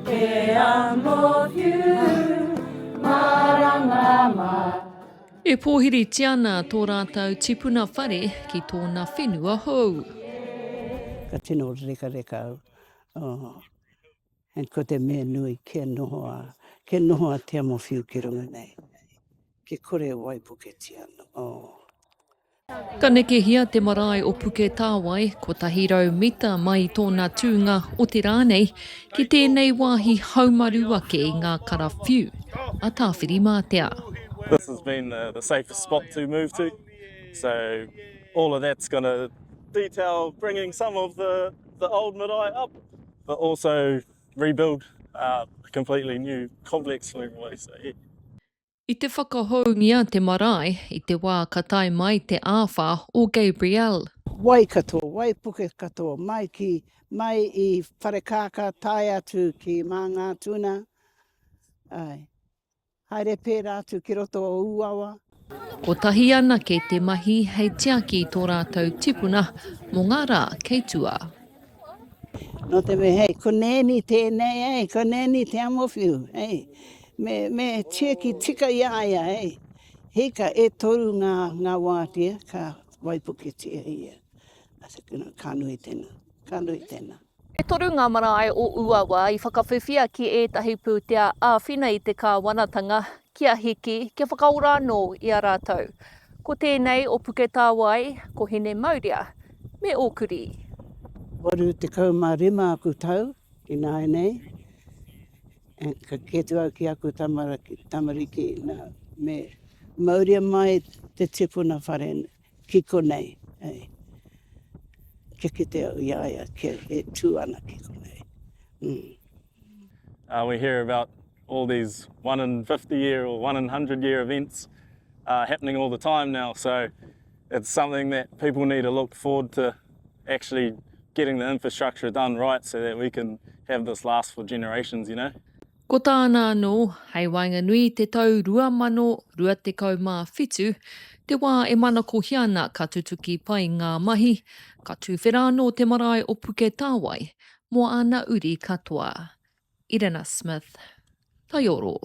Te Amowhiu, marangama. E pōhiri tiana tō rātou tipuna whare ki tōna whenua hou. Ka tino reka au. Oh. And ko te mea nui ke noho a Te Amowhiu ki runga nei. Ke kore waipuke tiana. Oh. Ka neke hia te marae o Puketāwai ko tahirau mita mai tōna tūnga o te rānei ki tēnei wāhi haumaru ake i ngā karawhiu. A tāwhiri mātea. This has been the safest spot to move to. So all of that's going to detail bringing some of the old marae up, but also rebuild a completely new complex whare. So, yeah. I te whakahoungia te marae i te wā katai mai te āwha o Gabriel. Waikato, waipuke katoa, mai i wharekāka tai atu ki mā ngā tuna. Ai. Haere pē rātu ki roto o uawa. Ko tahi ana ke te mahi hei tiaki tō rātou tipuna mō ngā rā kei tua. No te me, hei, ko nēni tēnei, hei, ko nēni Te Amowhiu, hei. Me tieki tika iaia, hei. Hika e toru ngā wātia, ka waipuke tia ia. Asa ka nui tēnā. E toru ngā marae o uawa i whakawhiwhia ki ētahi pūtea āwhina i te kāwanatanga kia hiki, kia whakaora anō i a rātou. Ko tēnei o Puketāwai, ko hene mauria, me ōkuri. Waru te kaumārima aku tau, ki nāi nei. Ka ketu au ki aku tamariki nā me mauria mai te tipuna whare kiko nei. Hey. Ke kite au iaia, ke e tū ana kiko nei. We hear about all these 1 in 50 year or 1 in 100 year events happening all the time now. So it's something that people need to look forward to actually getting the infrastructure done right so that we can have this last for generations, you know. Ko tāna anō, hei wainganui te tau 2025, te wā e mana ko hiana ka tutuki pai ngā mahi, ka tūwhera anō te marae o Puketāwai, mō ana uri katoa. Irena Smith, tai oro.